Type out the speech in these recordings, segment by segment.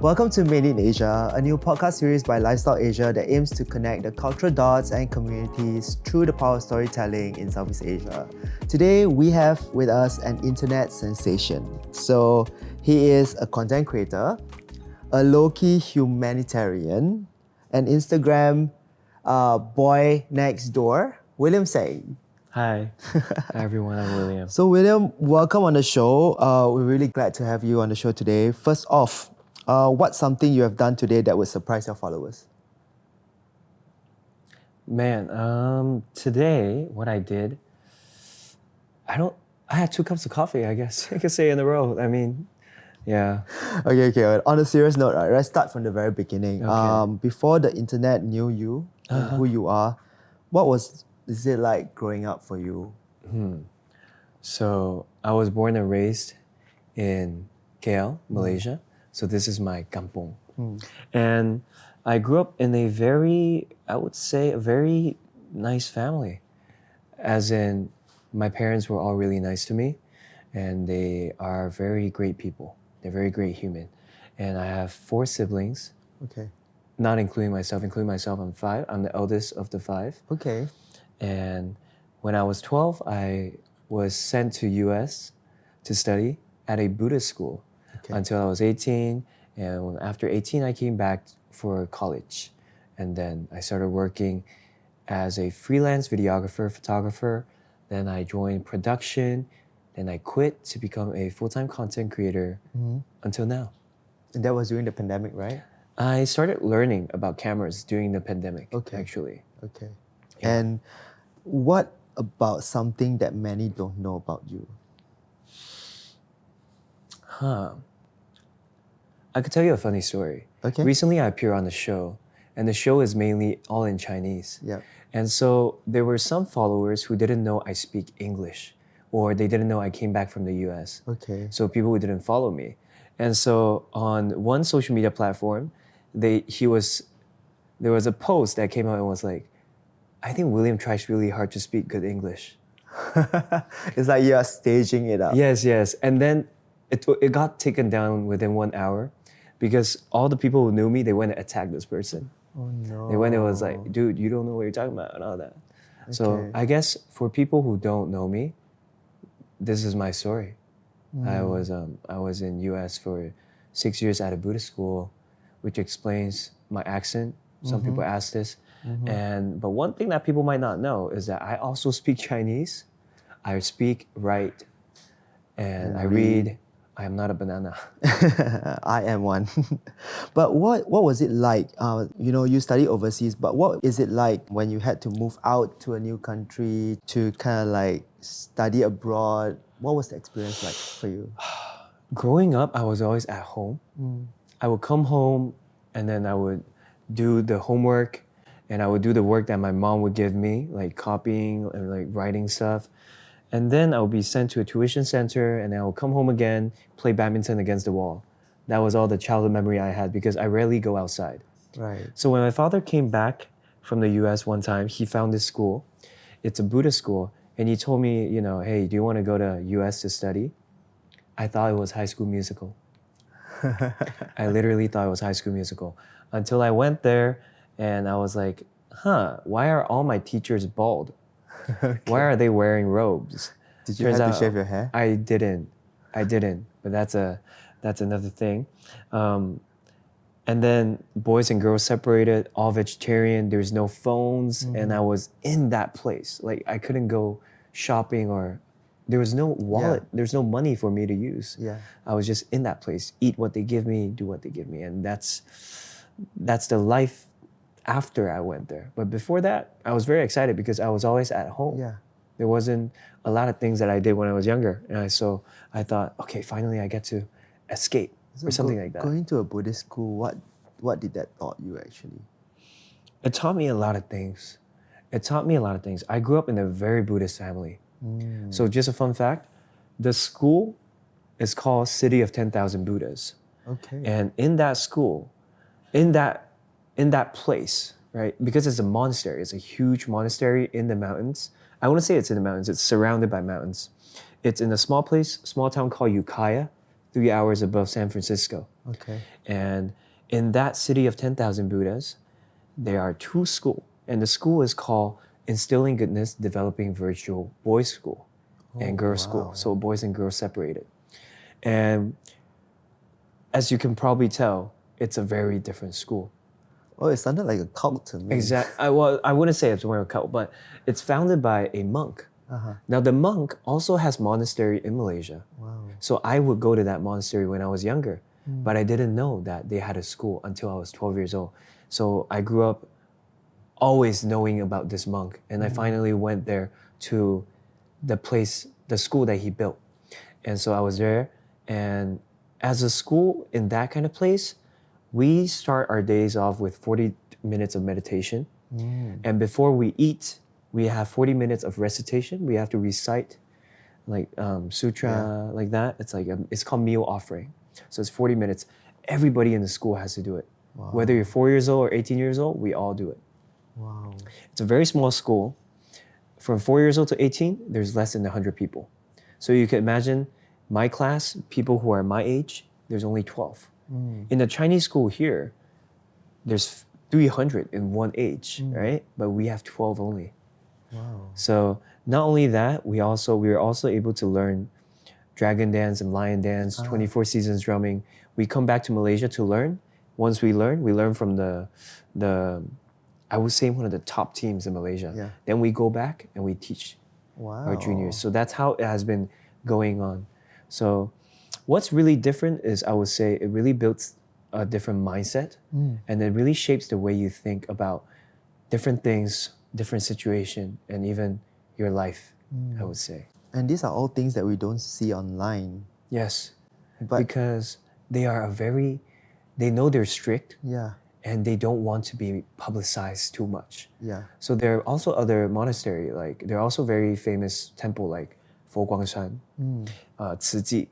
Welcome to Made in Asia, a new podcast series by Lifestyle Asia that aims to connect the cultural dots and communities through the power of storytelling in Southeast Asia. Today, we have with us an internet sensation. So, he is a content creator, a low-key humanitarian, an Instagram boy next door, William Seng. Hi. Hi everyone, I'm William. So William, welcome on the show. We're really glad to have you on the show today. First off, what's something you have done today that would surprise your followers? Man, today what I did, I had 2 cups of coffee, I guess. I could say in a row. I mean, yeah. Okay. On a serious note, right, let's start from the very beginning. Okay. Before the internet knew you and who you are, is it like growing up for you? So I was born and raised in KL, Malaysia. So this is my kampong. And I grew up in a very nice family. As in, my parents were all really nice to me and they are very great people. They're very great human. And I have 4 siblings. Okay. Not including myself. Including myself, I'm 5. I'm the eldest of the 5. Okay. And when I was 12, I was sent to US to study at a Buddhist school until I was 18. And after 18, I came back for college. And then I started working as a freelance videographer, photographer. Then I joined production. Then I quit to become a full-time content creator until now. And that was during the pandemic, right? I started learning about cameras during the pandemic, actually. Okay. Yeah. And what about something that many don't know about you? I could tell you a funny story. Okay. Recently, I appeared on the show, and the show is mainly all in Chinese. Yeah. And so there were some followers who didn't know I speak English, or they didn't know I came back from the US. Okay. So people who didn't follow me. And so on one social media platform, there was a post that came out and was like, I think William tries really hard to speak good English. It's like you are staging it up. Yes. And then it got taken down within 1 hour because all the people who knew me, they went to attack this person. Oh no. They went and was like, dude, you don't know what you're talking about and all that. Okay. So I guess for people who don't know me, this is my story. I was in US for 6 years at a Buddhist school, which explains my accent. Some people ask this. But one thing that people might not know is that I also speak Chinese. I speak, write, and I read. I am not a banana. I am one. But what was it like? You studied overseas, but what is it like when you had to move out to a new country to kind of like study abroad? What was the experience like for you? Growing up, I was always at home. I would come home and then I would do the homework and I would do the work that my mom would give me, like copying and like writing stuff. And then I would be sent to a tuition center and I would come home again, play badminton against the wall. That was all the childhood memory I had because I rarely go outside. Right. So when my father came back from the US one time, he found this school. It's a Buddhist school. And he told me, hey, do you want to go to US to study? I thought it was High School Musical. I literally thought it was High School Musical. Until I went there and I was like, why are all my teachers bald? Okay. Why are they wearing robes? Did you have to shave your hair? I didn't. But that's another thing. And then boys and girls separated, all vegetarian, there's no phones, and I was in that place. Like I couldn't go shopping or there was no wallet, there's no money for me to use. Yeah. I was just in that place, eat what they give me, do what they give me. And that's the life after I went there. But before that, I was very excited because I was always at home. Yeah. There wasn't a lot of things that I did when I was younger. And so I thought, okay, finally I get to escape or something like that. Going to a Buddhist school, what did that taught you actually? It taught me a lot of things. I grew up in a very Buddhist family. So just a fun fact, the school is called City of 10,000 Buddhas. Okay. And in that school, in that place, right? Because it's a monastery, it's a huge monastery in the mountains. I wouldn't say it's in the mountains, it's surrounded by mountains. It's in a small town called Ukiah, 3 hours above San Francisco. Okay. And in that city of 10,000 Buddhas, there are two schools. And the school is called Instilling Goodness, Developing Virtue Boys School and Girls School. Wow. So boys and girls separated. And as you can probably tell, it's a very different school. Oh, it sounded like a cult to me. Well, I wouldn't say it's more of a cult, but it's founded by a monk. Now, the monk also has monastery in Malaysia. Wow. So I would go to that monastery when I was younger, but I didn't know that they had a school until I was 12 years old. So I grew up always knowing about this monk, and I finally went there to the school that he built. And so I was there, and as a school in that kind of place, we start our days off with 40 minutes of meditation. And before we eat, we have 40 minutes of recitation. We have to recite like sutra, like that. It's like it's called meal offering. So it's 40 minutes. Everybody in the school has to do it. Wow. Whether you're 4 years old or 18 years old, we all do it. Wow. It's a very small school. From 4 years old to 18, there's less than 100 people. So you can imagine my class, people who are my age, there's only 12. In the Chinese school here, there's 300 in one age, right? But we have 12 only. Wow. So not only that, we were also able to learn dragon dance and lion dance, 24 seasons drumming. We come back to Malaysia to learn. Once we learn from the I would say one of the top teams in Malaysia. Yeah. Then we go back and we teach our juniors. So that's how it has been going on. So what's really different is I would say it really builds a different mindset and it really shapes the way you think about different things, different situation, and even your life, I would say. And these are all things that we don't see online. Yes, But because they know they're strict yeah, and they don't want to be publicized too much. yeah. So there are also other monastery, like there are also very famous temple like Fo Guangshan, Tzu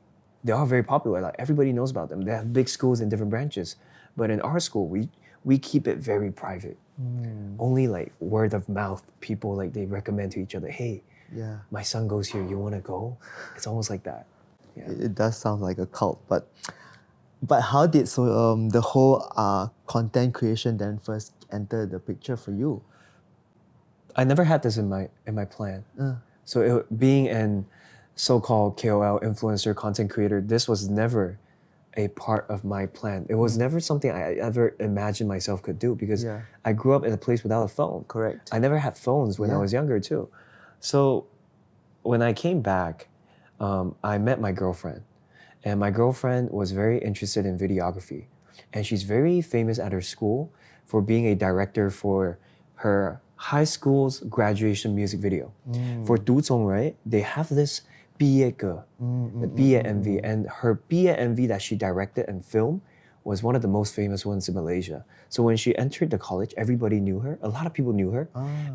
They're all very popular. Like everybody knows about them. They have big schools in different branches. But in our school, we keep it very private. Only like word of mouth. People like they recommend to each other, hey, Yeah. my son goes here, you want to go? It's almost like that. Yeah. It does sound like a cult, but how did the whole content creation then first enter the picture for you? I never had this in my plan. So being an so-called KOL, influencer, content creator, this was never a part of my plan. It was never something I ever imagined myself could do because I grew up in a place without a phone. Correct. I never had phones when I was younger too. So when I came back, I met my girlfriend. And my girlfriend was very interested in videography. And she's very famous at her school for being a director for her high school's graduation music video. For Du Zong, right? They have this 毕业歌, the 毕业 MV. And her 毕业 MV that she directed and filmed was one of the most famous ones in Malaysia. So when she entered the college, everybody knew her. A lot of people knew her.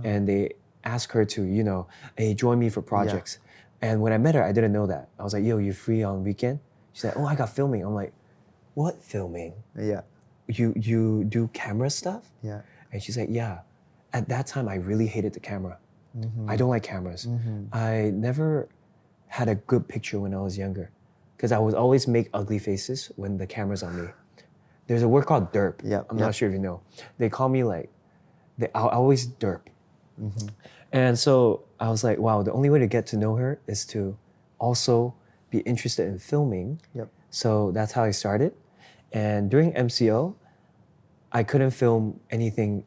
And they asked her to, hey, join me for projects. And when I met her, I didn't know that. I was like, yo, you free on weekend? She said, oh, I got filming. I'm like, what filming? Yeah. You do camera stuff? Yeah. And she's like, yeah. At that time, I really hated the camera. I don't like cameras. I never had a good picture when I was younger because I would always make ugly faces when the camera's on me. There's a word called derp. I'm not sure if you know. They call me like, I always derp. And so I was like, wow, the only way to get to know her is to also be interested in filming. So that's how I started. And during MCO, I couldn't film anything,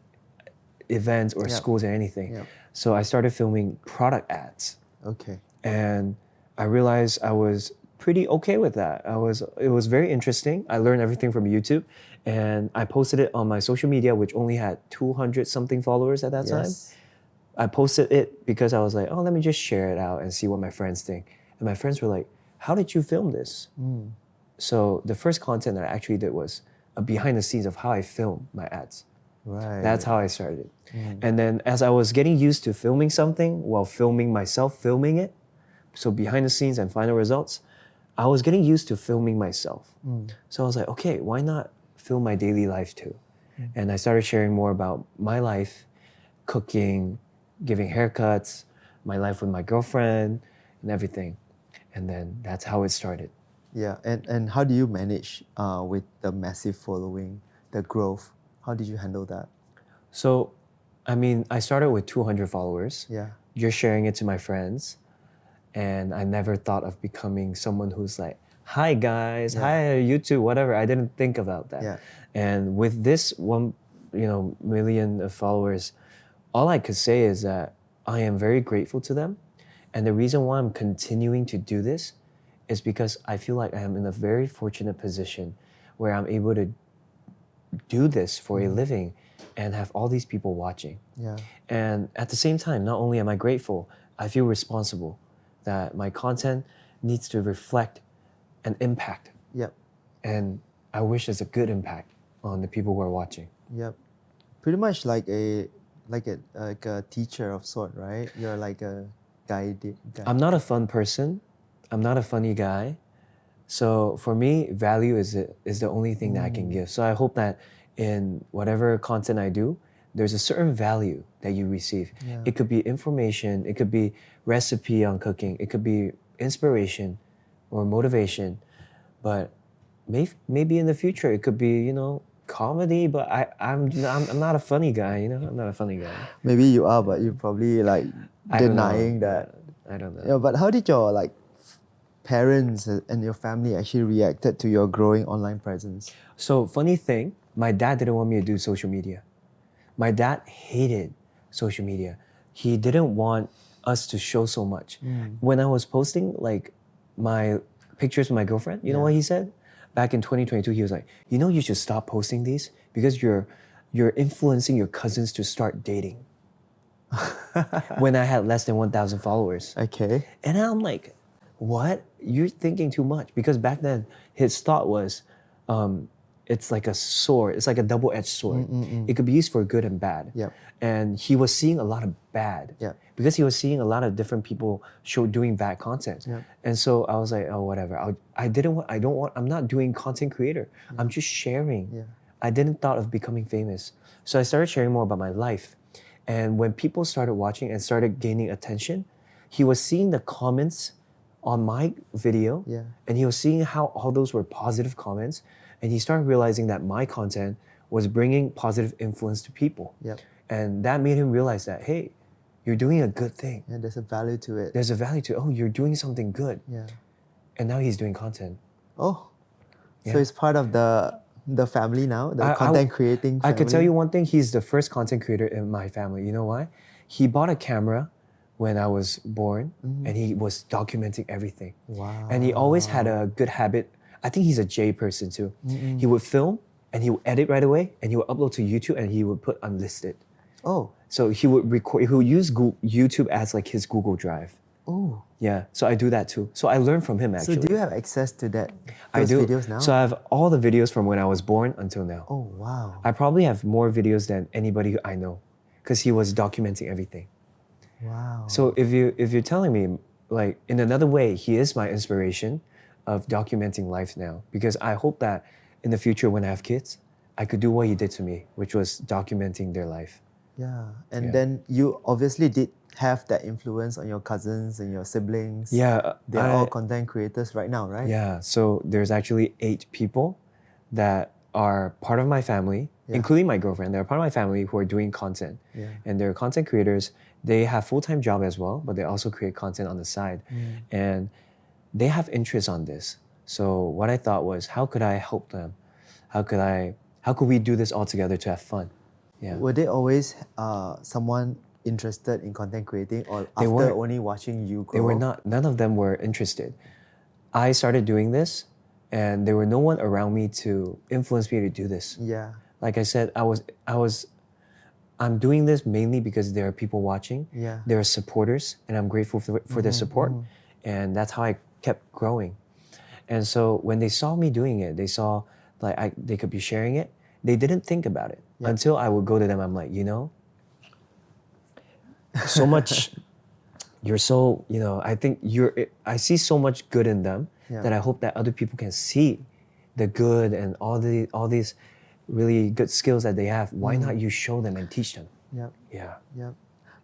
events or schools or anything. So I started filming product ads. Okay. And I realized I was pretty okay with that. It was very interesting. I learned everything from YouTube and I posted it on my social media, which only had 200 something followers at that time. I posted it because I was like, oh, let me just share it out and see what my friends think. And my friends were like, how did you film this? So the first content that I actually did was a behind the scenes of how I film my ads. Right. That's how I started. And then as I was getting used to filming something while filming myself, filming it, so behind the scenes and final results, I was getting used to filming myself. So I was like, okay, why not film my daily life too? And I started sharing more about my life, cooking, giving haircuts, my life with my girlfriend and everything. And then that's how it started. Yeah, and how do you manage with the massive following, the growth? How did you handle that? So, I mean, I started with 200 followers. Yeah. You're sharing it to my friends. And I never thought of becoming someone who's like, hi guys, hi YouTube, whatever. I didn't think about that. Yeah. And with this 1 million of followers, all I could say is that I am very grateful to them. And the reason why I'm continuing to do this is because I feel like I am in a very fortunate position where I'm able to do this for a living and have all these people watching. Yeah. And at the same time, not only am I grateful, I feel responsible that my content needs to reflect an impact. Yep. And I wish there's a good impact on the people who are watching. Yep. Pretty much like a teacher of sort, right? You're like a guide. I'm not a fun person. I'm not a funny guy. So for me, value is the only thing that I can give. So I hope that in whatever content I do, there's a certain value that you receive. Yeah. It could be information, it could be recipe on cooking, it could be inspiration or motivation. But maybe in the future it could be, comedy, but I'm not a funny guy, I'm not a funny guy. Maybe you are, but you're probably like denying that. I don't know. Yeah, but how did your parents and your family actually reacted to your growing online presence? So funny thing, my dad didn't want me to do social media. My dad hated social media. He didn't want us to show so much. When I was posting like my pictures with my girlfriend, you know what he said? Back in 2022, he was like, you should stop posting these because you're influencing your cousins to start dating. When I had less than 1,000 followers. Okay. And I'm like, what? You're thinking too much. Because back then, his thought was, it's like a sword. It's like a double-edged sword. It could be used for good and bad. Yep. And he was seeing a lot of bad. Yep. Because he was seeing a lot of different people doing bad content. Yep. And so I was like, oh, whatever. I'm not doing content creator. I'm just sharing. Yeah. I didn't thought of becoming famous. So I started sharing more about my life. And when people started watching and started gaining attention, he was seeing the comments on my video, and he was seeing how all those were positive comments, and he started realizing that my content was bringing positive influence to people. Yep. And that made him realize that, hey, you're doing a good thing. Yeah, there's a value to it. There's a value to it. Oh, you're doing something good. Yeah. And now he's doing content. Oh, Yeah. so it's part of the family now, the content creating family? I could tell you one thing, he's the first content creator in my family. You know why? He bought a camera when I was born, and he was documenting everything. Wow. And he always had a good habit. I think he's a J person too. He would film and he would edit right away and he would upload to YouTube and he would put unlisted. Oh. So he would record, he would use YouTube as like his Google Drive. Oh. Yeah, so I do that too. So I learned from him actually. So do you have access to those I do. videos now? So I have all the videos from when I was born until now. Oh, wow. I probably have more videos than anybody I know because he was documenting everything. Wow. So if you're telling me, like in another way, he is my inspiration of documenting life now, because I hope that in the future when I have kids, I could do what he did to me, which was documenting their life. Yeah. And then you obviously did have that influence on your cousins and your siblings. Yeah. They're all content creators right now, right? Yeah. So there's actually 8 people that are part of my family, including my girlfriend. They're part of my family who are doing content. Yeah. And they're content creators. They have full-time job as well, but they also create content on the side. And they have interest on this. So what I thought was, how could I help them? How could we do this all together to have fun? Yeah. Were they always someone interested in content creating, or They after weren't. only watching you grow? They were not. None of them were interested. I started doing this, and there were no one around me to influence me to do this. Yeah. Like I said, I'm doing this mainly because there are people watching. Yeah. There are supporters, and I'm grateful for their support. And that's how I kept growing. And so when they saw me doing it, they saw like they could be sharing it. They didn't think about it until I would go to them. I'm like, so much, you're so, I think I see so much good in them that I hope that other people can see the good and all these really good skills that they have. Why not you show them and teach them? Yep. Yeah. Yep.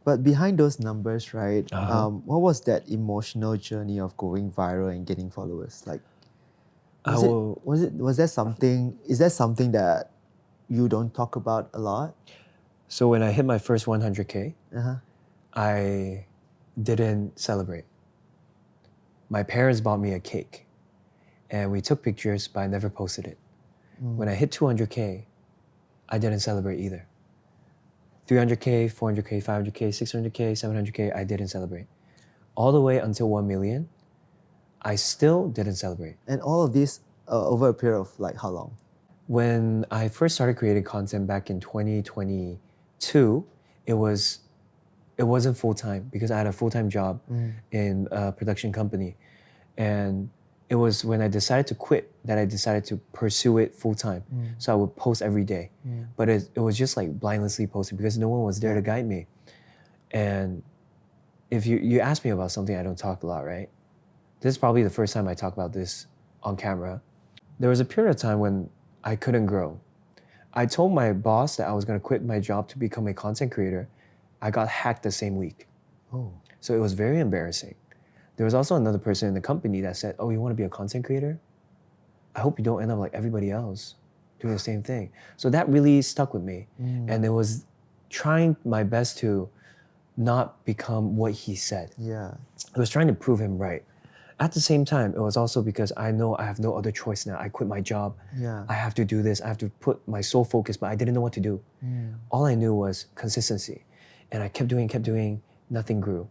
But behind those numbers, right? What was that emotional journey of going viral and getting followers? Like, Was there something? Is there something that you don't talk about a lot? So when I hit my first 100K, Uh-huh. I didn't celebrate. My parents bought me a cake, and we took pictures, but I never posted it. When I hit 200K, I didn't celebrate either. 300K, 400K, 500K, 600K, 700K, I didn't celebrate. All the way until 1 million, I still didn't celebrate. And all of this over a period of like how long? When I first started creating content back in 2022, it wasn't full-time because I had a full-time job in a production company. And it was when I decided to quit that I decided to pursue it full-time. So I would post every day. But it was just like blindlessly posting because no one was there to guide me. And if you ask me about something I don't talk a lot, right? This is probably the first time I talk about this on camera. There was a period of time when I couldn't grow. I told my boss that I was going to quit my job to become a content creator. I got hacked the same week. Oh. So it was very embarrassing. There was also another person in the company that said, oh, you want to be a content creator? I hope you don't end up like everybody else doing the same thing. So that really stuck with me. And it was trying my best to not become what he said. Yeah. I was trying to prove him right. At the same time, it was also because I know I have no other choice now. I quit my job. Yeah. I have to do this. I have to put my sole focus, but I didn't know what to do. All I knew was consistency. And I kept doing, nothing grew.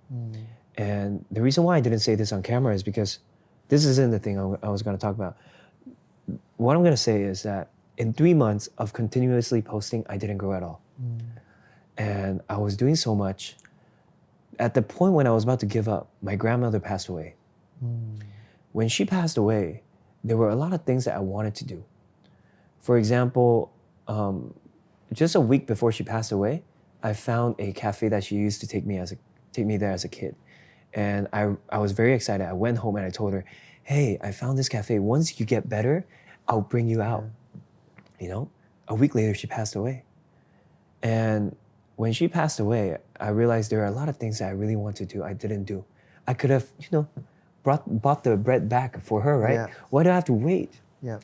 And the reason why I didn't say this on camera is because this isn't the thing I was going to talk about. What I'm going to say is that in 3 months of continuously posting, I didn't grow at all. And I was doing so much. At the point when I was about to give up, my grandmother passed away. When she passed away, there were a lot of things that I wanted to do. For example, just a week before she passed away, I found a cafe that she used to take me there as a kid. And I was very excited. I went home and I told her, hey, I found this cafe. Once you get better, I'll bring you out. You know, a week later, she passed away. And when she passed away, I realized there are a lot of things that I really want to do I didn't do. I could have, bought the bread back for her, right? Yeah. Why do I have to wait? Yeah.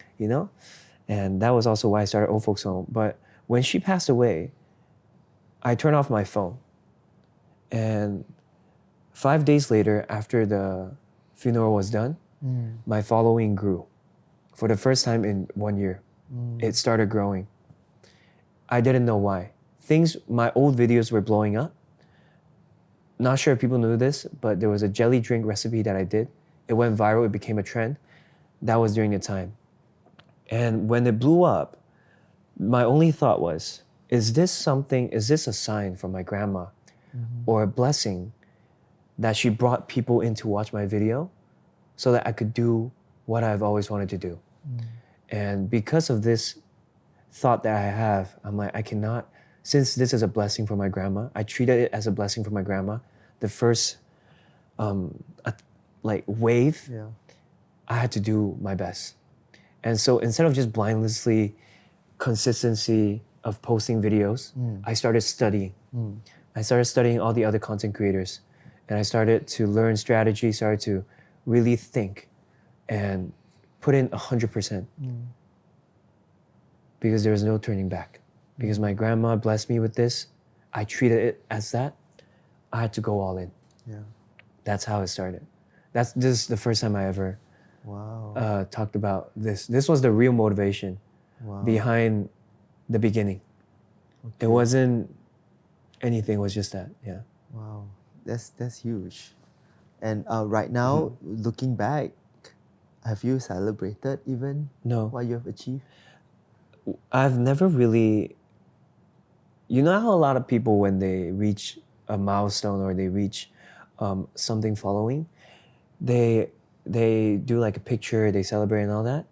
And that was also why I started Old Folks Home. But when she passed away, I turned off my phone. And 5 days later, after the funeral was done, my following grew. For the first time in 1 year, it started growing. I didn't know why. My old videos were blowing up. Not sure if people knew this, but there was a jelly drink recipe that I did. It went viral, it became a trend. That was during the time. And when it blew up, my only thought was, is this a sign from my grandma or a blessing that she brought people in to watch my video so that I could do what I've always wanted to do? And because of this thought that I have, I'm like, I cannot, since this is a blessing for my grandma, I treated it as a blessing for my grandma. The first wave, I had to do my best. And so instead of just blindlessly consistency of posting videos, I started studying. I started studying all the other content creators. And I started to learn strategy, started to really think and put in 100%. Because there was no turning back. Because my grandma blessed me with this, I treated it as that. I had to go all in. Yeah. That's how it started. This is the first time I ever talked about this. This was the real motivation behind the beginning. Okay. It wasn't anything, it was just that, yeah. Wow, that's huge. And right now, looking back, have you celebrated even what you have achieved? I've never really, how a lot of people when they reach a milestone or they reach something following, they do like a picture, they celebrate and all that.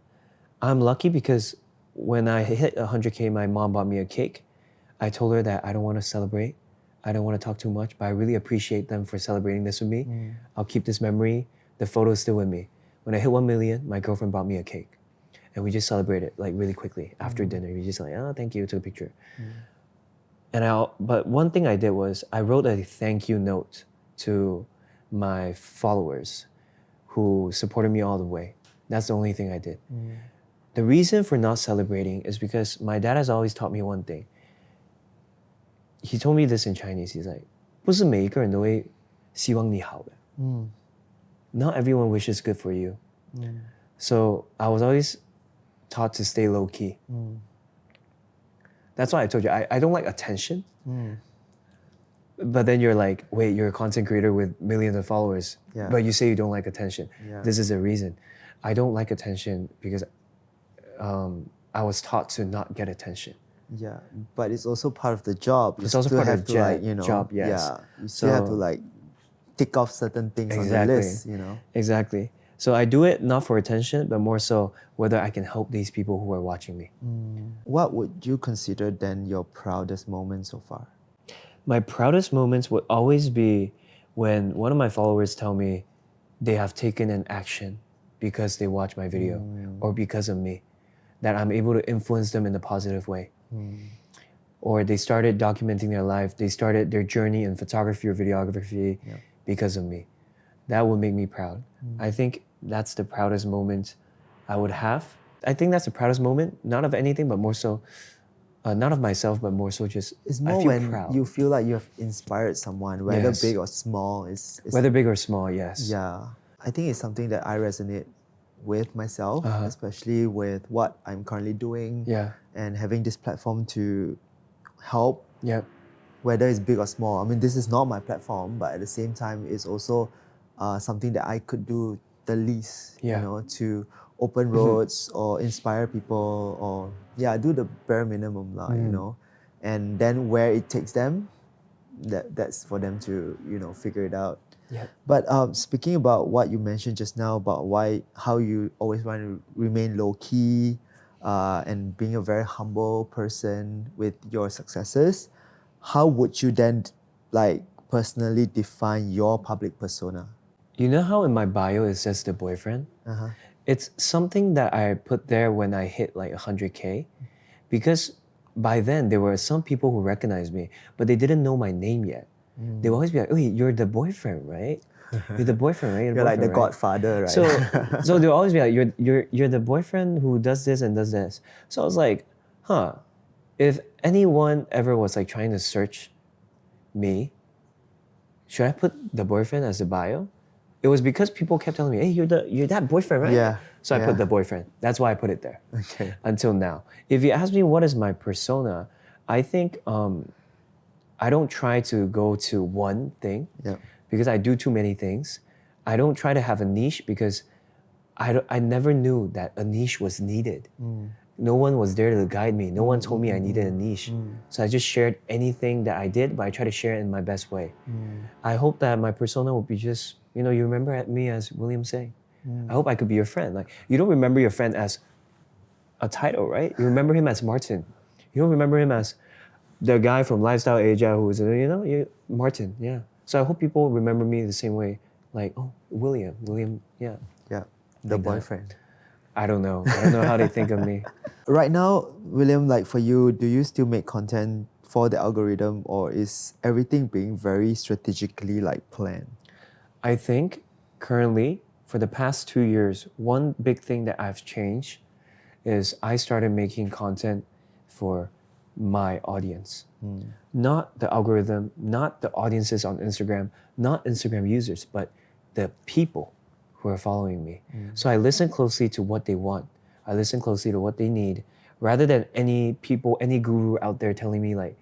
I'm lucky because when I hit 100K, my mom bought me a cake. I told her that I don't want to celebrate. I don't want to talk too much, but I really appreciate them for celebrating this with me. I'll keep this memory. The photo is still with me. When I hit 1 million, my girlfriend bought me a cake. And we just celebrated like really quickly after dinner. We just like, oh, thank you, took a picture. But one thing I did was I wrote a thank you note to my followers who supported me all the way. That's the only thing I did. The reason for not celebrating is because my dad has always taught me one thing. He told me this in Chinese. He's like, 不是每一个人都会希望你好的。Not everyone wishes good for you. So I was always taught to stay low key. That's why I told you, I don't like attention. But then you're like, wait, you're a content creator with millions of followers, but you say you don't like attention. This is the reason. I don't like attention because I was taught to not get attention. Yeah, but it's also part of the job. It's also part of the job, yes. Yeah, you still have to like tick off certain things on the list, Exactly. So I do it not for attention, but more so whether I can help these people who are watching me. What would you consider then your proudest moment so far? My proudest moments would always be when one of my followers tell me they have taken an action because they watch my video or because of me, that I'm able to influence them in a positive way. Or they started documenting their life, they started their journey in photography or videography because of me. That would make me proud. I think that's the proudest moment I would have. I think that's the proudest moment, not of anything, but more so, not of myself, but more so just, it's more I feel when proud. you feel like you have inspired someone, whether big or small. Whether big or small, yes. Yeah, I think it's something that I resonate with myself, especially with what I'm currently doing and having this platform to help, whether it's big or small. I mean, this is not my platform, but at the same time, it's also something that I could do the least, to open roads or inspire people or, do the bare minimum, and then where it takes them, that's for them to, figure it out. But speaking about what you mentioned just now about how you always want to remain low key and being a very humble person with your successes, how would you then personally define your public persona? You know how in my bio it says the boyfriend? It's something that I put there when I hit like 100K, because by then there were some people who recognized me, but they didn't know my name yet. They would always be like, "Oh, you're the boyfriend, right? You're the boyfriend, right? You're like the godfather, right?" So they'll always be like, "You're the boyfriend who does this and does this." So I was like, if anyone ever was like trying to search me, should I put the boyfriend as the bio? It was because people kept telling me, "Hey, you're that boyfriend, right?" Yeah. So I put the boyfriend. That's why I put it there. Okay. Until now. If you ask me what is my persona, I think I don't try to go to one thing because I do too many things. I don't try to have a niche because I never knew that a niche was needed. No one was there to guide me. No one told me I needed a niche. So I just shared anything that I did, but I try to share it in my best way. I hope that my persona will be just, you remember me as William Seng. I hope I could be your friend. Like, you don't remember your friend as a title, right? You remember him as Martin. You don't remember him as the guy from Lifestyle Asia who was, Martin, So I hope people remember me the same way. Like, oh, William, Yeah, the like boyfriend. That. I don't know how they think of me. Right now, William, like for you, do you still make content for the algorithm, or is everything being very strategically planned? I think currently, for the past 2 years, one big thing that I've changed is I started making content for my audience. Not the algorithm, not the audiences on Instagram, not Instagram users, but the people who are following me. So I listen closely to what they want. I listen closely to what they need, rather than any guru out there telling me like,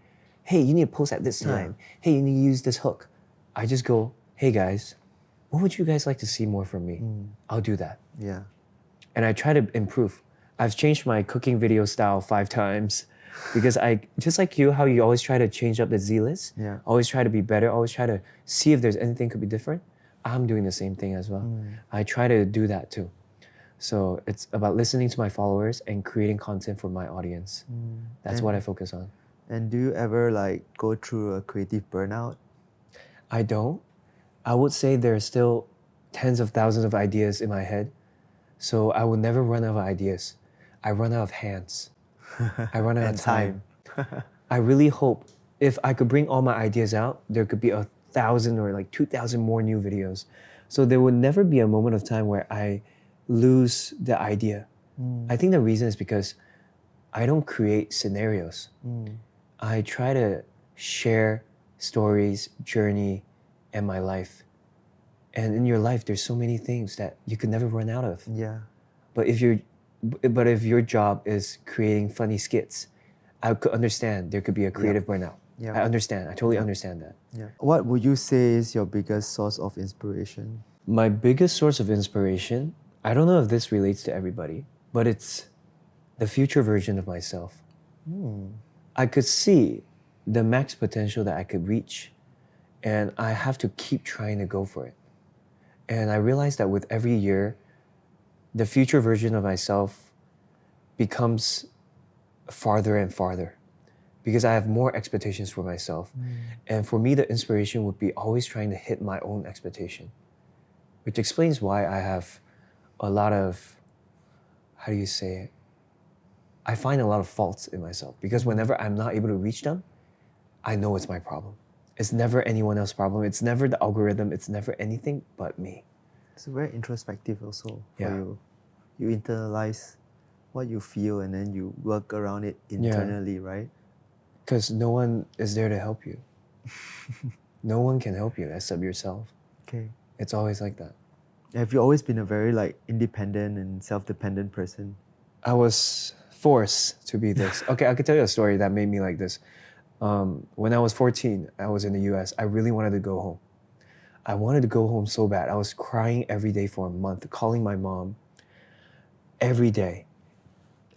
hey, you need to post at this time. Hey, you need to use this hook. I just go, hey guys, what would you guys like to see more from me? I'll do that. Yeah. And I try to improve. I've changed my cooking video style 5 times because I, just like you, how you always try to change up the Z-list, always try to be better, always try to see if there's anything could be different. I'm doing the same thing as well. I try to do that too. So it's about listening to my followers and creating content for my audience. That's what I focus on. And do you ever go through a creative burnout? I don't. I would say there's still tens of thousands of ideas in my head. So I will never run out of ideas. I run out of hands. I run out of time. I really hope if I could bring all my ideas out, there could be 1,000 or 2,000 more new videos. So there would never be a moment of time where I lose the idea. I think the reason is because I don't create scenarios. I try to share stories, journey, and my life. And in your life, there's so many things that you could never run out of. Yeah. But if your job is creating funny skits, I could understand there could be a creative burnout. Yeah. I understand. I totally understand that. Yeah. What would you say is your biggest source of inspiration? My biggest source of inspiration, I don't know if this relates to everybody, but it's the future version of myself. I could see the max potential that I could reach, and I have to keep trying to go for it. And I realized that with every year, the future version of myself becomes farther and farther because I have more expectations for myself. And for me, the inspiration would be always trying to hit my own expectation, which explains why I have a lot of, how do you say it? I find a lot of faults in myself because whenever I'm not able to reach them, I know it's my problem. It's never anyone else's problem. It's never the algorithm. It's never anything but me. It's very introspective also for Yeah. you. You internalize what you feel and then you work around it internally, right? Because no one is there to help you. No one can help you except yourself. Okay. It's always like that. Have you always been a very independent and self-dependent person? I was forced to be this. Okay, I could tell you a story that made me like this. When I was 14, I was in the US. I really wanted to go home. I wanted to go home so bad. I was crying every day for a month, calling my mom every day.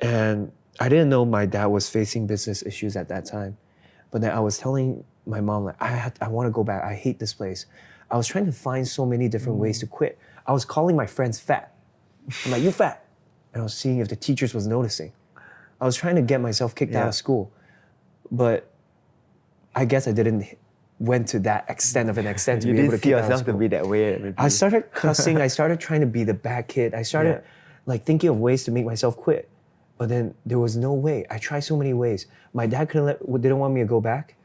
And I didn't know my dad was facing business issues at that time. But then I was telling my mom, like, I want to go back. I hate this place. I was trying to find so many different ways to quit. I was calling my friends fat. I'm like, you fat. And I was seeing if the teachers was noticing. I was trying to get myself kicked out of school. But I guess I didn't went to that extent of an extent to You be able to didn't see kick out of yourself to school. be that way. Maybe. I started cussing. I started trying to be the bad kid. I started thinking of ways to make myself quit. But then there was no way. I tried so many ways. My dad didn't want me to go back.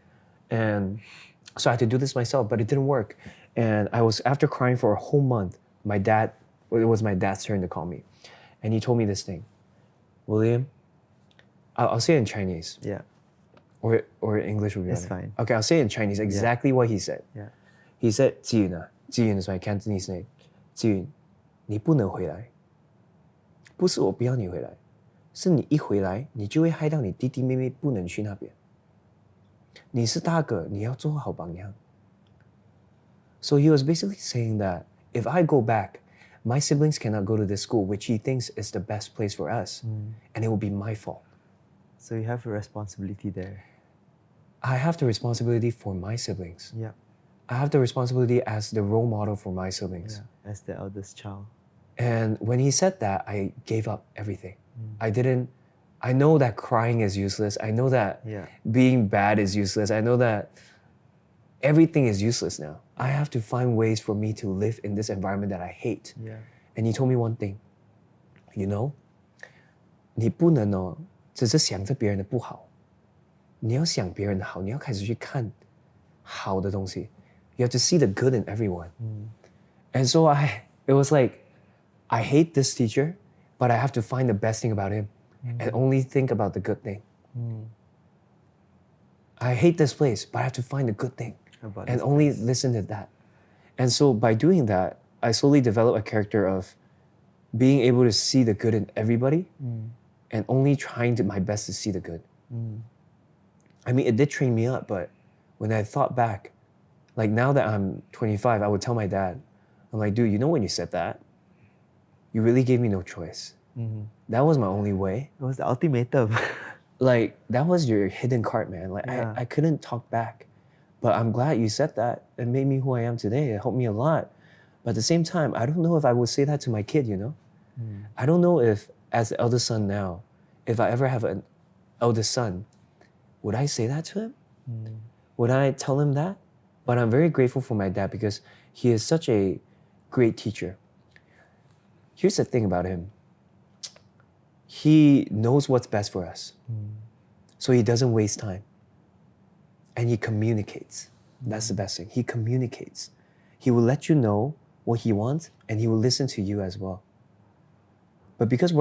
And so I had to do this myself, but it didn't work. And I was, after crying for a whole month, it was my dad's turn to call me. And he told me this thing. William, I'll say it in Chinese. Yeah. Or English would be It's better. fine. Okay, I'll say it in Chinese exactly what he said. Yeah. He said, 志远啊，志远 is my Cantonese name. 志远，你不能回来，不是我不要你回来，是你一回来，你就会害到你弟弟妹妹不能去那边。你是大哥，你要做好榜样。So he was basically saying that if I go back, my siblings cannot go to this school, which he thinks is the best place for us, and it will be my fault. So you have a responsibility there. I have the responsibility for my siblings. Yeah. I have the responsibility as the role model for my siblings. Yeah. As the eldest child. And when he said that, I gave up everything. I know that crying is useless. I know that being bad is useless. I know that everything is useless now. I have to find ways for me to live in this environment that I hate. Yeah. And he told me one thing. You know, 你不能哦，只是想着别人的不好。你要想别人的好，你要开始去看好的东西。You have to see the good in everyone. And so it was like, I hate this teacher, but I have to find the best thing about him and only think about the good thing. I hate this place, but I have to find the good thing and only listen to that. And so by doing that, I slowly developed a character of being able to see the good in everybody and only trying my best to see the good. I mean, it did train me up, but when I thought back, like now that I'm 25, I would tell my dad, I'm like, dude, you know when you said that? You really gave me no choice. That was my only way. It was the ultimatum. Like, that was your hidden card, man. Like, I couldn't talk back. But I'm glad you said that. It made me who I am today. It helped me a lot. But at the same time, I don't know if I would say that to my kid, you know? I don't know if, as the eldest son now, if I ever have an eldest son, would I say that to him? Would I tell him that? But I'm very grateful for my dad because he is such a great teacher. Here's the thing about him. He knows what's best for us. So he doesn't waste time. And he communicates. That's the best thing. He communicates. He will let you know what he wants and he will listen to you as well. But because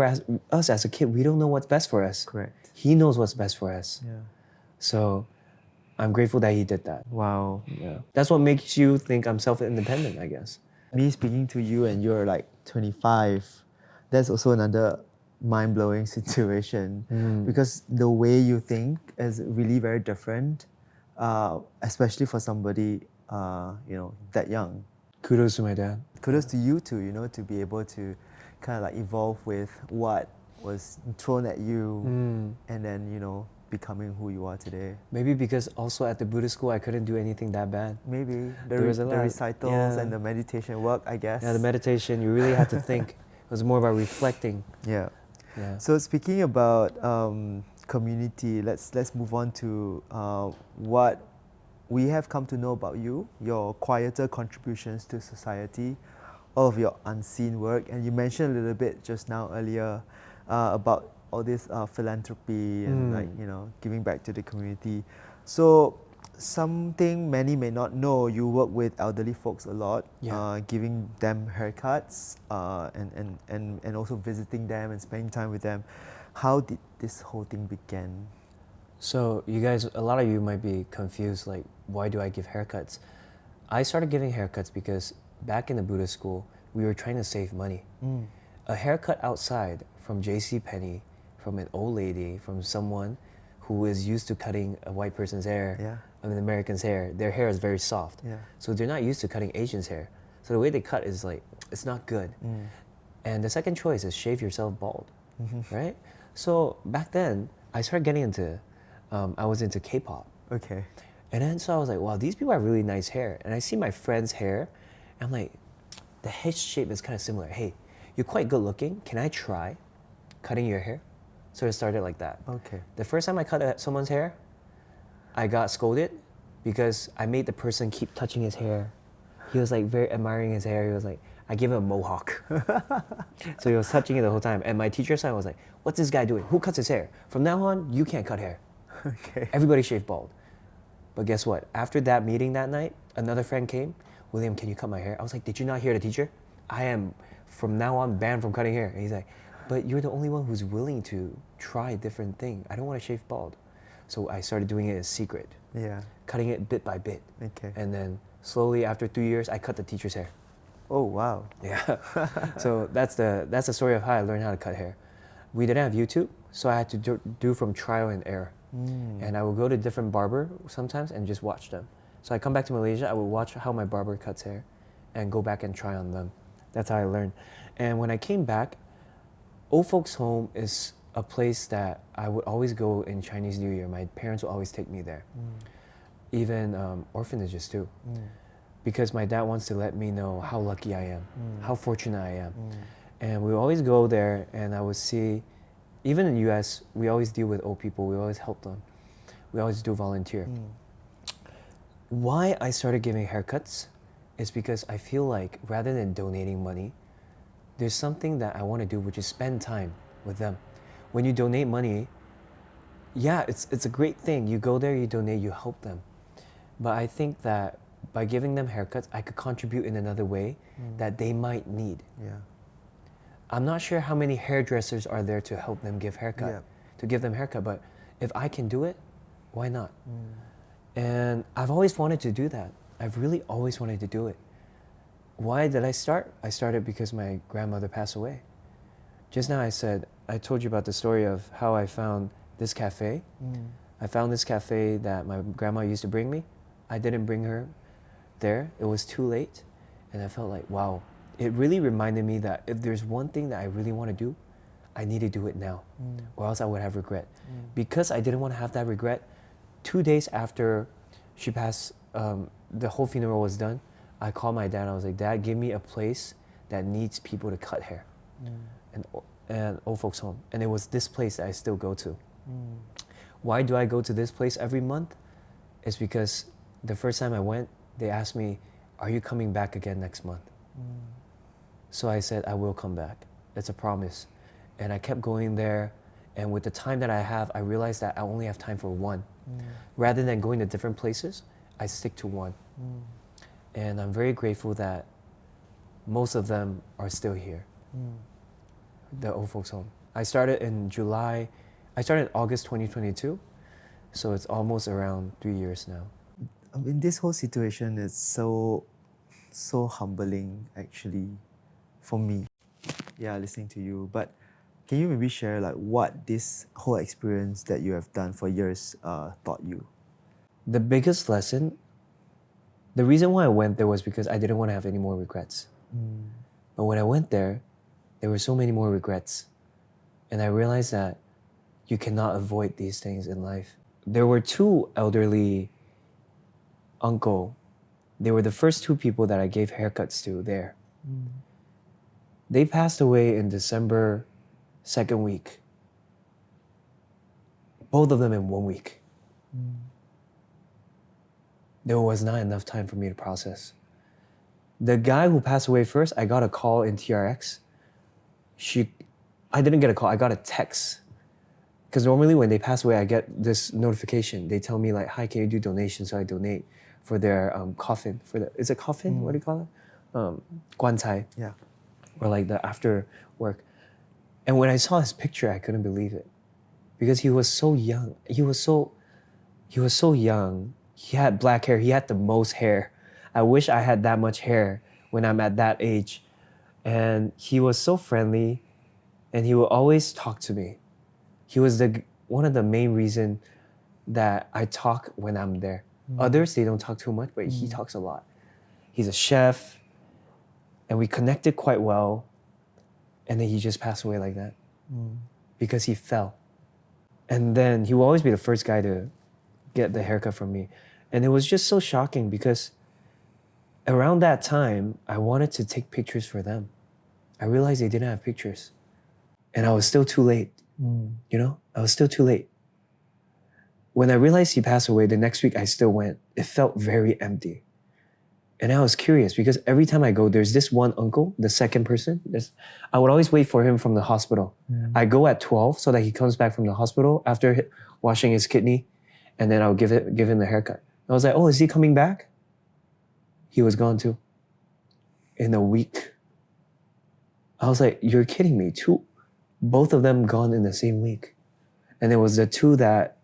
us as a kid, we don't know what's best for us. Correct. He knows what's best for us. Yeah. So I'm grateful that he did that. Wow. Yeah. That's what makes you think I'm self-independent, I guess. Me speaking to you and you're like 25, that's also another mind-blowing situation because the way you think is really very different, especially for somebody that young. Kudos to my dad. Kudos to you too, to be able to kind of like evolve with what was thrown at you and then, becoming who you are today. Maybe because also at the Buddhist school, I couldn't do anything that bad. Maybe the There was a lot, recitals and the meditation work, I guess. Yeah, the meditation, you really had to think. It was more about reflecting. Yeah. Yeah. So speaking about community, let's move on to what we have come to know about you, your quieter contributions to society, all of your unseen work, and you mentioned a little bit just now earlier about all this philanthropy and giving back to the community. So something many may not know, you work with elderly folks a lot, giving them haircuts and also visiting them and spending time with them. How did this whole thing begin? So you guys, a lot of you might be confused, like, why do I give haircuts? I started giving haircuts because back in the Buddhist school, we were trying to save money. A haircut outside from JCPenney, from an old lady, from someone who is used to cutting a white person's hair, an American's hair, their hair is very soft. So they're not used to cutting Asians' hair. So the way they cut is like, it's not good. And the second choice is shave yourself bald, right? So back then, I started getting into, I was into K-pop. Okay. And then so I was like, wow, these people have really nice hair. And I see my friend's hair, and I'm like, the head shape is kind of similar. Hey, you're quite good looking. Can I try cutting your hair? So it started like that. Okay. The first time I cut someone's hair, I got scolded because I made the person keep touching his hair. He was like very admiring his hair. He was like, I gave him a mohawk. So he was touching it the whole time. And my teacher's son was like, what's this guy doing? Who cuts his hair? From now on, you can't cut hair. Okay. Everybody shave bald. But guess what? After that meeting that night, another friend came. William, can you cut my hair? I was like, did you not hear the teacher? I am from now on banned from cutting hair. And he's like, but you're the only one who's willing to try a different thing. I don't want to shave bald. So I started doing it in secret. Yeah. Cutting it bit by bit. Okay. And then slowly after 3 years, I cut the teacher's hair. Oh, wow. Yeah. So that's the story of how I learned how to cut hair. We didn't have YouTube, so I had to do from trial and error. And I would go to different barber sometimes and just watch them. So I come back to Malaysia, I would watch how my barber cuts hair and go back and try on them. That's how I learned. And when I came back, Old Folks Home is a place that I would always go in Chinese New Year. My parents would always take me there. Even orphanages too. Because my dad wants to let me know how lucky I am, how fortunate I am. And we always go there and I would see, even in the US, we always deal with old people, we always help them. We always do volunteer. Why I started giving haircuts is because I feel like rather than donating money, there's something that I want to do, which is spend time with them. When you donate money, yeah, it's a great thing. You go there, you donate, you help them. But I think that by giving them haircuts, I could contribute in another way that they might need. Yeah. I'm not sure how many hairdressers are there to help them give haircut, to give them haircut, but if I can do it, why not? And I've always wanted to do that. I've really always wanted to do it. Why did I start? I started because my grandmother passed away. Just now I told you about the story of how I found this cafe. I found this cafe that my grandma used to bring me. I didn't bring her there. It was too late. And I felt like, wow, it really reminded me that if there's one thing that I really want to do, I need to do it now, or else I would have regret. Because I didn't want to have that regret, 2 days after she passed, the whole funeral was done, I called my dad and I was like, Dad, give me a place that needs people to cut hair. And Old Folks Home. And it was this place that I still go to. Why do I go to this place every month? It's because the first time I went, they asked me, are you coming back again next month? So I said, I will come back. It's a promise. And I kept going there. And with the time that I have, I realized that I only have time for one. Rather than going to different places, I stick to one. And I'm very grateful that most of them are still here. the old folks home. I started in August 2022, so it's almost around 3 years now. I mean, this whole situation is so humbling actually for me. Yeah, listening to you. But can you maybe share like what this whole experience that you have done for years taught you? The biggest lesson, the reason why I went there was because I didn't want to have any more regrets. But when I went there were so many more regrets. And I realized that you cannot avoid these things in life. There were two elderly uncle. They were the first two people that I gave haircuts to there. They passed away in December 2nd week. Both of them in 1 week. There was not enough time for me to process. The guy who passed away first, I got a call in TRX. I didn't get a call, I got a text. Because normally when they pass away, I get this notification. They tell me like, hi, can you do donations? So I donate for their coffin. Is it coffin? What do you call it? 棺材. Yeah. Or like the after work. And when I saw his picture, I couldn't believe it. Because he was so young. He was so young. He had black hair. He had the most hair. I wish I had that much hair when I'm at that age. And he was so friendly, and he would always talk to me. He was one of the main reason that I talk when I'm there. Others, they don't talk too much, but he talks a lot. He's a chef, and we connected quite well. And then he just passed away like that because he fell. And then he will always be the first guy to get the haircut from me. And it was just so shocking because around that time, I wanted to take pictures for them. I realized they didn't have pictures. And I was still too late. You know, I was still too late. When I realized he passed away, the next week I still went. It felt very empty. And I was curious because every time I go, there's this one uncle, the second person. I would always wait for him from the hospital. I go at 12 so that he comes back from the hospital after washing his kidney, and then I'll give him the haircut. I was like, oh, is he coming back? He was gone too. In a week. I was like, you're kidding me. Both of them gone in the same week. And it was the two that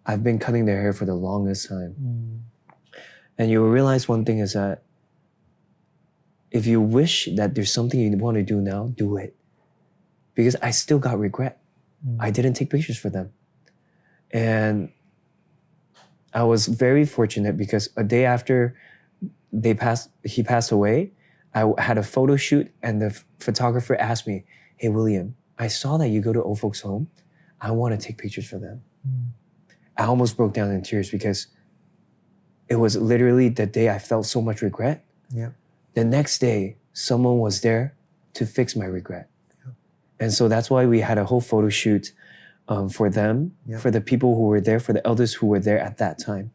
I've been cutting their hair for the longest time. And you will realize one thing is that if you wish that there's something you want to do now, do it. Because I still got regret. I didn't take pictures for them. And I was very fortunate because a day after he passed away, I had a photo shoot and the photographer asked me, hey, William, I saw that you go to old folks' home. I want to take pictures for them. I almost broke down in tears because it was literally the day I felt so much regret. Yeah. The next day, someone was there to fix my regret. Yeah. And so that's why we had a whole photo shoot for them, for the people who were there, for the elders who were there at that time.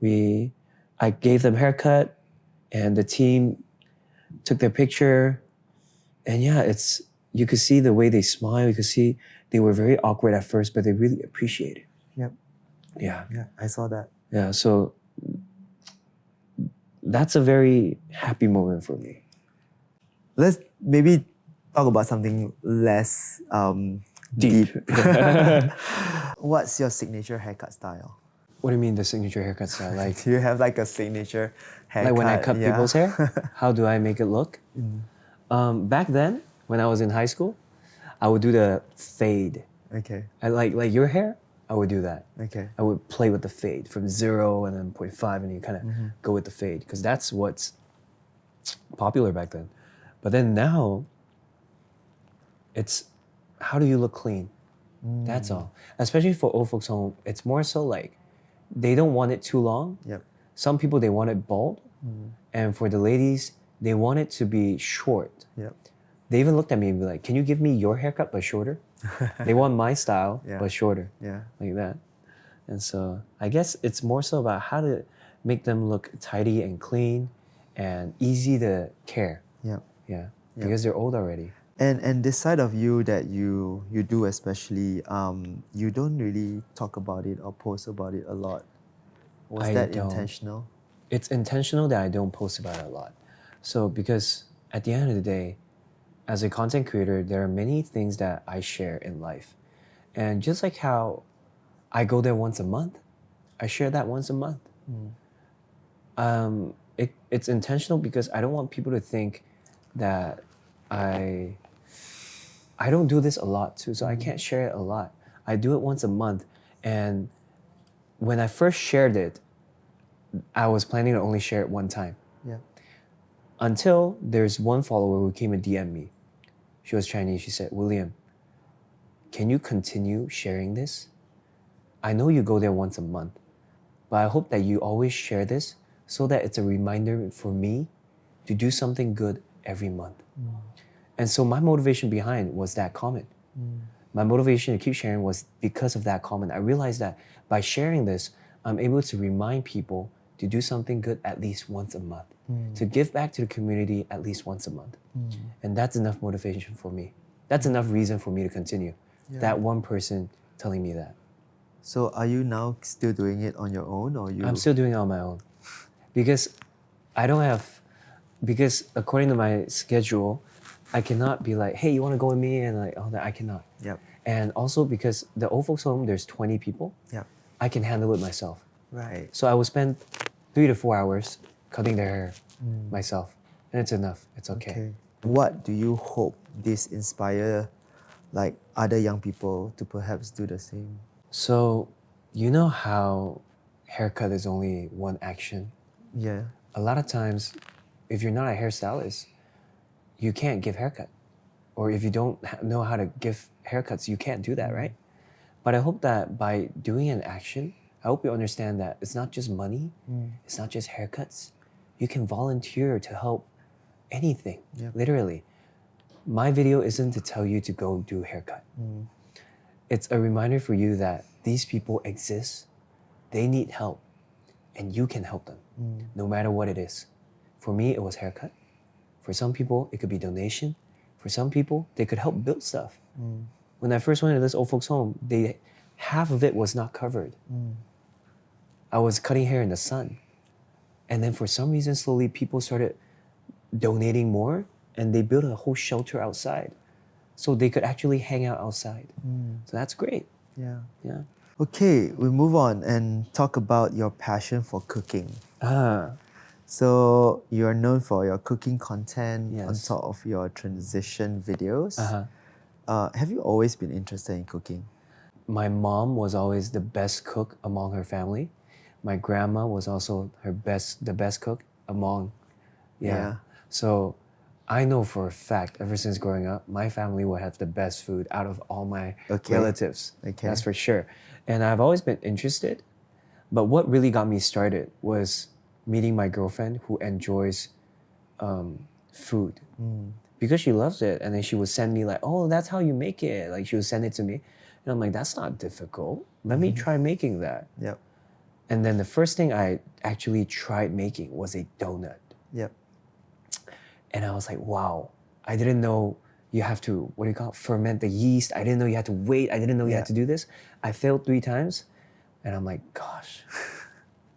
I gave them a haircut and the team took their picture. And yeah, you could see the way they smile. You could see they were very awkward at first, but they really appreciated it. Yep. Yeah. Yeah, I saw that. Yeah, so that's a very happy moment for me. Let's maybe talk about something less deep. What's your signature haircut style? What do you mean the signature haircut style? Like, do you have like a signature haircut? Like when I cut people's hair? How do I make it look? Back then, when I was in high school, I would do the fade. Okay. I like your hair, I would do that. Okay. I would play with the fade from 0 and then 0.5 and you kind of go with the fade because that's what's popular back then. But then now, it's how do you look clean? That's all. Especially for old folks home, it's more so like they don't want it too long. Yep. Some people, they want it bald. And for the ladies, they want it to be short. Yep. They even looked at me and be like, can you give me your haircut but shorter? They want my style but shorter. Yeah. Like that. And so I guess it's more so about how to make them look tidy and clean and easy to care. Yep. Yeah. Because they're old already. And this side of you that you do especially, you don't really talk about it or post about it a lot. Was that intentional? It's intentional that I don't post about it a lot. So because at the end of the day, as a content creator, there are many things that I share in life. And just like how I go there once a month, I share that once a month. It's intentional because I don't want people to think that I don't do this a lot too, so I can't share it a lot. I do it once a month, and when I first shared it, I was planning to only share it one time. Yeah. Until there's one follower who came and DM me. She was Chinese. She said, "William, can you continue sharing this? I know you go there once a month, but I hope that you always share this so that it's a reminder for me to do something good every month." And so my motivation behind was that comment. My motivation to keep sharing was because of that comment. I realized that by sharing this, I'm able to remind people to do something good at least once a month, to give back to the community at least once a month. And that's enough motivation for me. That's enough reason for me to continue. Yeah. That one person telling me that. So are you now still doing it on your own, or you? I'm still doing it on my own. Because because according to my schedule, I cannot be like, hey, you want to go with me? And like all that, I cannot. Yep. And also because the old folks home, there's 20 people, Yep. I can handle it myself. Right. So I will spend 3 to 4 hours cutting their hair myself. And it's enough, it's okay. What do you hope this inspire like other young people to perhaps do the same? So you know how haircut is only one action? Yeah. A lot of times, if you're not a hairstylist, you can't give haircut. Or if you don't know how to give haircuts, you can't do that, right? But I hope that by doing an action, I hope you understand that it's not just money, it's not just haircuts. You can volunteer to help anything, literally. My video isn't to tell you to go do haircut. It's a reminder for you that these people exist, they need help, and you can help them, no matter what it is. For me, it was haircut. For some people, it could be donation. For some people, they could help build stuff. When I first went to this old folks' home, half of it was not covered. I was cutting hair in the sun. And then for some reason, slowly people started donating more, and they built a whole shelter outside. So they could actually hang out outside. So that's great. Yeah. Yeah. Okay, we move on and talk about your passion for cooking. Ah, So you're known for your cooking content on Yes. top of your transition videos. uh-huh. Have you always been interested in cooking? My mom was always the best cook among her family. My grandma was also the best cook among, Yeah. So I know for a fact, ever since growing up, my family will have the best food out of all my relatives. Okay. That's for sure. And I've always been interested. But what really got me started was meeting my girlfriend who enjoys food. Because she loves it. And then she would send me like, oh, that's how you make it. Like she would send it to me. And I'm like, that's not difficult. Let me try making that. Yep. And then the first thing I actually tried making was a donut. Yep. And I was like, wow, I didn't know you have to, ferment the yeast. I didn't know you had to wait. I didn't know you had to do this. I failed 3 times. And I'm like, gosh.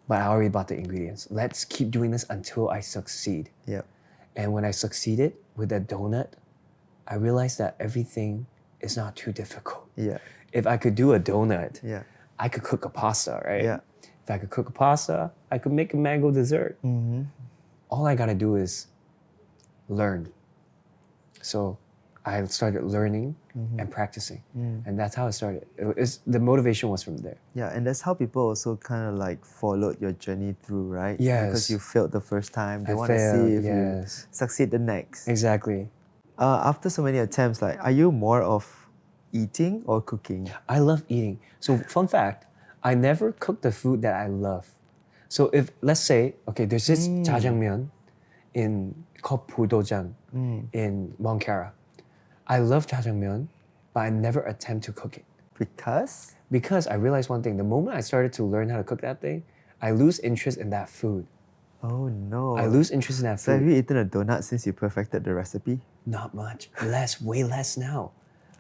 But I already bought the ingredients. Let's keep doing this until I succeed. Yep. And when I succeeded with that donut, I realized that everything is not too difficult. Yeah. If I could do a donut, Yeah. I could cook a pasta, right? Yeah. If I could cook a pasta, I could make a mango dessert. All I gotta do is learn. So I started learning and practicing. And that's how it started. The motivation was from there. Yeah, and that's how people also kind of like followed your journey through, right? Yes. Because you failed the first time, they I want to failed, see if yes. you succeed the next. Exactly. After so many attempts, like, are you more of eating or cooking? I love eating. So fun fact, I never cook the food that I love. So if, let's say, okay, there's this jjajangmyeon called pudojang in Mount Kara. I love jjajangmyeon, but I never attempt to cook it. Because? Because I realized one thing, the moment I started to learn how to cook that thing, I lose interest in that food. Oh no. I lose interest in that So have food. you eaten a donut since you perfected the recipe? Not much, way less now.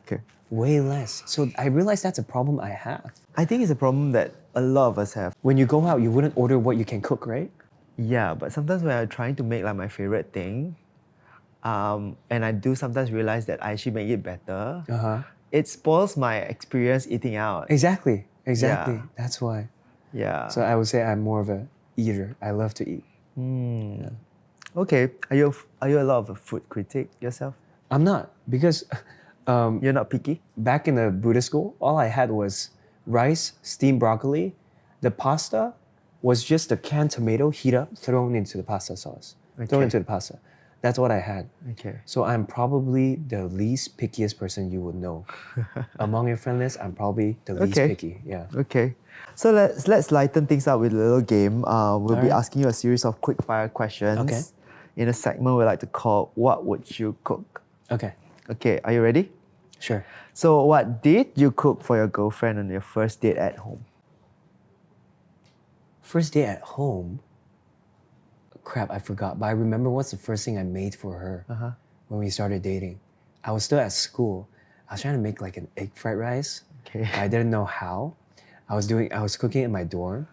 Okay. Way less. So I realized that's a problem I have. I think it's a problem that a lot of us have. When you go out, you wouldn't order what you can cook, right? Yeah, but sometimes when I'm trying to make like my favorite thing, and I do sometimes realize that I actually make it better, Uh-huh. it spoils my experience eating out. Exactly. Yeah. That's why. Yeah. So I would say I'm more of a eater. I love to eat. Okay. Are you a lot of a food critic yourself? I'm not, because You're not picky? back in the Buddhist school, all I had was rice, steamed broccoli. The pasta was just a canned tomato, heat up, thrown into the pasta sauce. Thrown Okay. into the pasta. That's what I had. Okay. So I'm probably the least pickiest person you would know. Among your friend list, I'm probably the least Okay. picky. Yeah. Okay. So let's lighten things up with a little game. We'll be Alright. asking you a series of quick-fire questions. Okay. In a segment we like to call "What Would You Cook?" Okay. Okay, are you ready? Sure. So, what did you cook for your girlfriend on your first date at home? First day at home. Crap, I forgot. But I remember what's the first thing I made for her when we started dating. I was still at school. I was trying to make like an egg fried rice. Okay. I didn't know how. I was cooking in my dorm,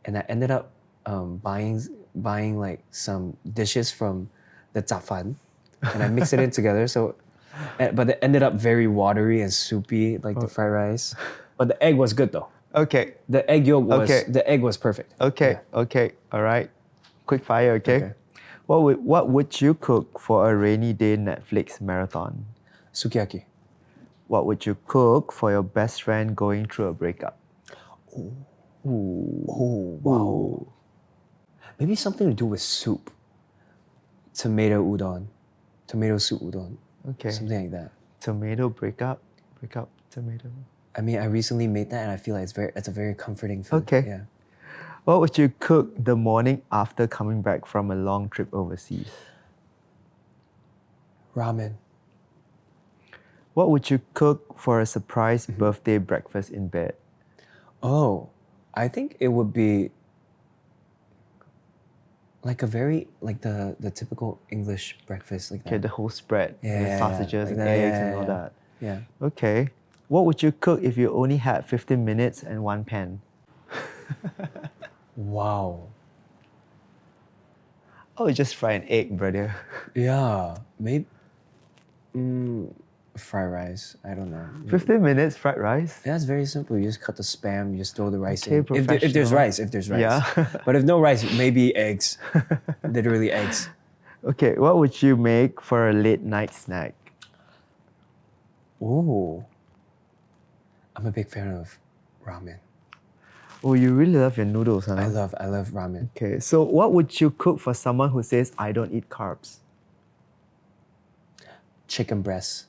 and I ended up buying like some dishes from the zafan, and I mixed it in together. So, but it ended up very watery and soupy, like the fried rice. But the egg was good though. Okay. The egg yolk was Okay. the egg was perfect. Okay. Okay. All right. Quick fire. Okay. Okay. What would you cook for a rainy day Netflix marathon? Sukiyaki. What would you cook for your best friend going through a breakup? Oh wow. Maybe something to do with soup. Tomato udon. Tomato soup udon. Okay. Something like that. Tomato breakup. Tomato. I mean, I recently made that and I feel like it's a very comforting food. Okay. Yeah. What would you cook the morning after coming back from a long trip overseas? Ramen. What would you cook for a surprise birthday breakfast in bed? Oh, I think it would be like the typical English breakfast like Okay, that. the whole spread, Yeah, the yeah, sausages like and that, eggs yeah, and all yeah. that. Yeah. Okay. What would you cook if you only had 15 minutes and one pan? Wow. Oh, just fry an egg, brother. Yeah. Maybe fried rice. I don't know. 15 minutes fried rice? Yeah, it's very simple. You just cut the spam, you just throw the rice Okay, in. If there's professional. rice, if there's rice. Yeah. But if no rice, maybe eggs. Literally eggs. Okay, what would you make for a late night snack? Ooh. I'm a big fan of ramen. Oh, you really love your noodles, huh? I love ramen. Okay, so what would you cook for someone who says, I don't eat carbs? Chicken breast.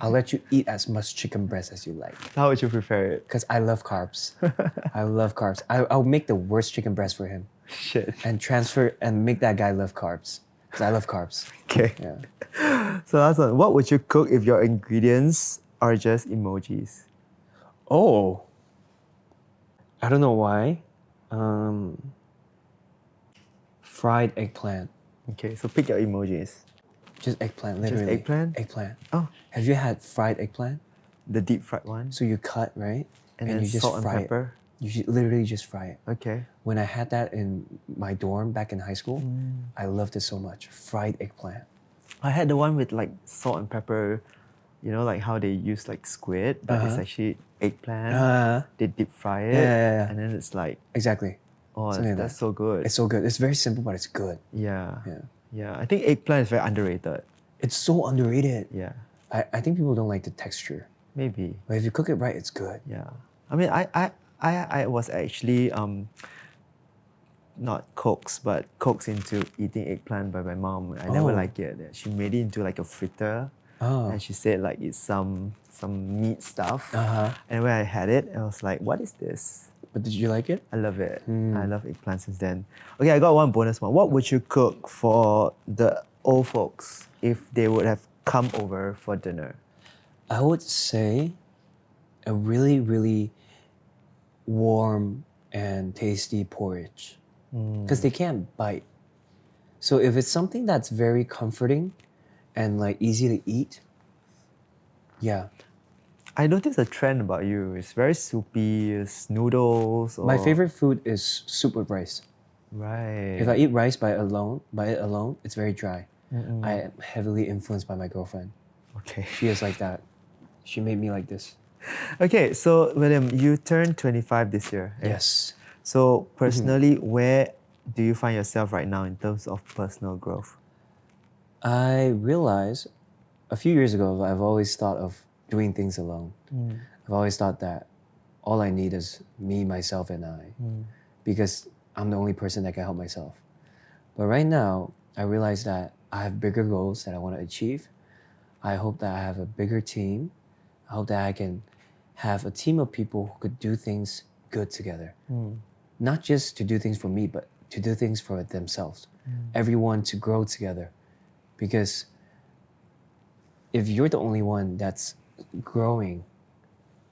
I'll let you eat as much chicken breast as you like. How would you prepare it? Because I love carbs. I love carbs. I'll make the worst chicken breast for him Shit. and transfer and make that guy love carbs. Because I love carbs. Okay. Yeah. So last one, what would you cook if your ingredients are just emojis? Oh. I don't know why. Fried eggplant. Okay, so pick your emojis. Just eggplant, literally. eggplant? Eggplant. Oh, Have you had fried eggplant? the deep fried one. So you cut, right? And then you just salt and fry pepper. it. You literally just fry it. Okay. When I had that in my dorm back in high school, I loved it so much. Fried eggplant. I had the one with like salt and pepper, you know, like how they use like squid, but it's actually eggplant. They deep fry it. Yeah. And then it's like, Exactly. oh, Something like that's that. so good. It's so good. It's very simple, but it's good. Yeah. Yeah. Yeah. I think eggplant is very underrated. It's so underrated. Yeah. I think people don't like the texture. Maybe. But if you cook it right, it's good. Yeah. I mean, I was actually not coaxed, but coaxed into eating eggplant by my mom. I never Oh. liked it. She made it into like a fritter, Oh. and she said like it's some meat stuff. Uh-huh. And when I had it, I was like, what is this? But did you like it? I love it. I love eggplant since then. Okay, I got one bonus one. What would you cook for the old folks if they would have come over for dinner? I would say a really, really warm and tasty porridge. Because they can't bite. So if it's something that's very comforting and like easy to eat, yeah. I noticed a trend about you. It's very soupy, it's noodles. Or... My favorite food is soup with rice. Right. If I eat rice by it alone, it's very dry. I am heavily influenced by my girlfriend. Okay. She is like that. She made me like this. Okay, so William, you turned 25 this year. Eh? Yes. So personally, where do you find yourself right now in terms of personal growth? I realized a few years ago, I've always thought of doing things alone. I've always thought that all I need is me, myself, and I, because I'm the only person that can help myself. But right now, I realize that I have bigger goals that I want to achieve. I hope that I have a bigger team. I hope that I can have a team of people who could do things good together. Not just to do things for me, but to do things for themselves. Everyone to grow together. Because if you're the only one that's growing,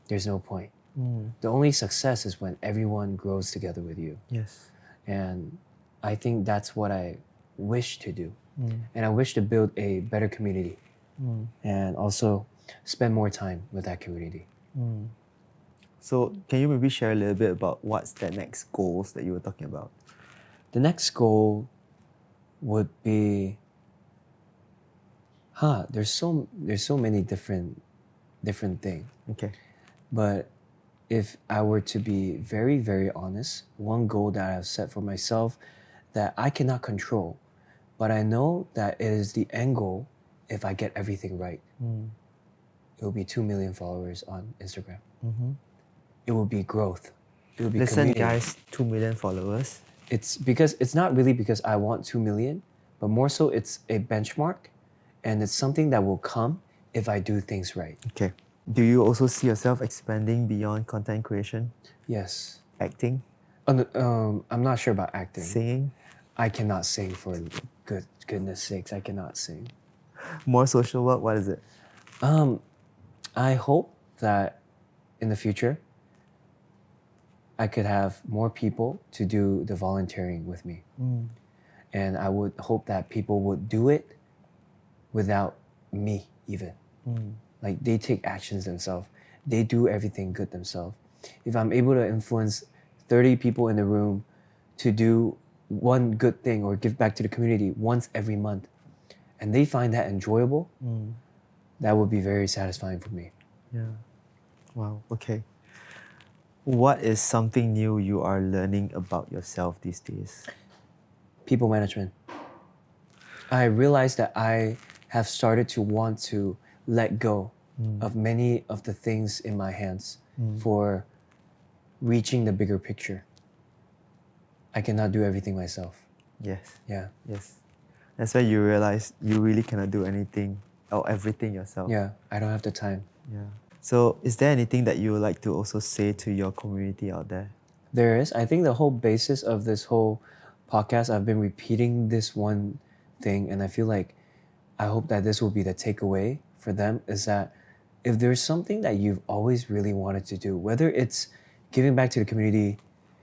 there's no point. The only success is when everyone grows together with you. Yes. And I think that's what I wish to do. And I wish to build a better community and also spend more time with that community. So can you maybe share a little bit about what's the next goals that you were talking about? The next goal would be, there's so many different things. Okay. But if I were to be very, very honest, one goal that I have set for myself that I cannot control, but I know that it is the end goal if I get everything right. It will be 2 million followers on Instagram. It will be growth. It will be Listen, community. guys, 2 million followers. It's because it's not really because I want 2 million, but more so it's a benchmark and it's something that will come if I do things right. Okay. Do you also see yourself expanding beyond content creation? Yes. Acting? I'm not sure about acting. Singing? I cannot sing for goodness sakes. I cannot sing. More social work? What is it? I hope that in the future, I could have more people to do the volunteering with me. And I would hope that people would do it without me even. Like they take actions themselves. They do everything good themselves. If I'm able to influence 30 people in the room to do one good thing or give back to the community once every month, and they find that enjoyable, that would be very satisfying for me. Yeah. Wow. Okay. What is something new you are learning about yourself these days? People management. I realized that I have started to want to let go of many of the things in my hands for reaching the bigger picture. I cannot do everything myself. Yes. Yeah. Yes. That's why you realize you really cannot do anything or everything yourself. Yeah, I don't have the time. Yeah. So is there anything that you would like to also say to your community out there? There is. I think the whole basis of this whole podcast, I've been repeating this one thing, and I feel like I hope that this will be the takeaway for them, is that if there's something that you've always really wanted to do, whether it's giving back to the community,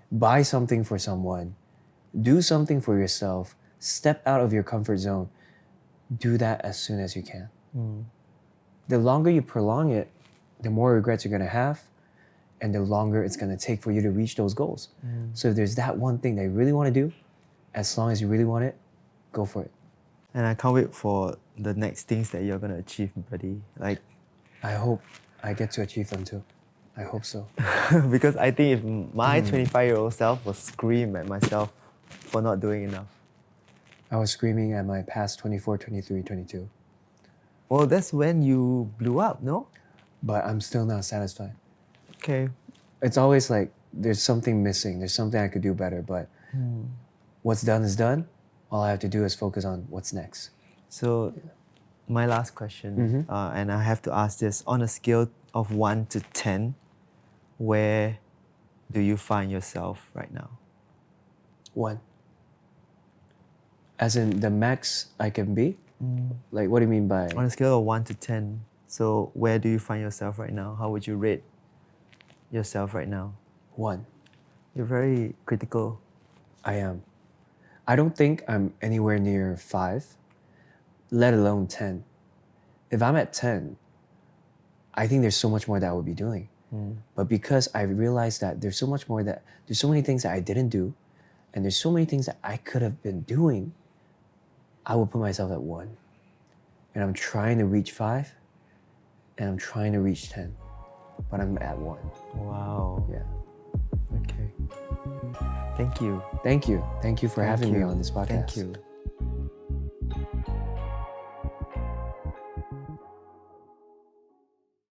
buy something for someone, do something for yourself, step out of your comfort zone, do that as soon as you can. The longer you prolong it, the more regrets you're going to have, and the longer it's going to take for you to reach those goals. So if there's that one thing that you really want to do, as long as you really want it, go for it. And I can't wait for the next things that you're going to achieve, buddy. Like, I hope I get to achieve them too. I hope so. because I think if my 25-year-old self was scream at myself for not doing enough. I was screaming at my past 24, 23, 22. Well, that's when you blew up, no? But I'm still not satisfied. Okay. It's always like there's something missing. There's something I could do better, but what's done is done. All I have to do is focus on what's next. So, my last question, and I have to ask this, on a scale of 1 to 10, where do you find yourself right now? 1. As in the max I can be? Like, what do you mean by? On a scale of 1 to 10, so where do you find yourself right now? How would you rate yourself right now? 1. You're very critical. I am. I don't think I'm anywhere near 5, let alone 10. If I'm at 10, I think there's so much more that I would be doing. But because I realized that there's so many things that I didn't do, and there's so many things that I could have been doing, I will put myself at 1. And I'm trying to reach 5, and I'm trying to reach 10, but I'm at 1. Wow. Yeah. Okay. Thank you. Thank you. Thank you for having me on this podcast. Thank you.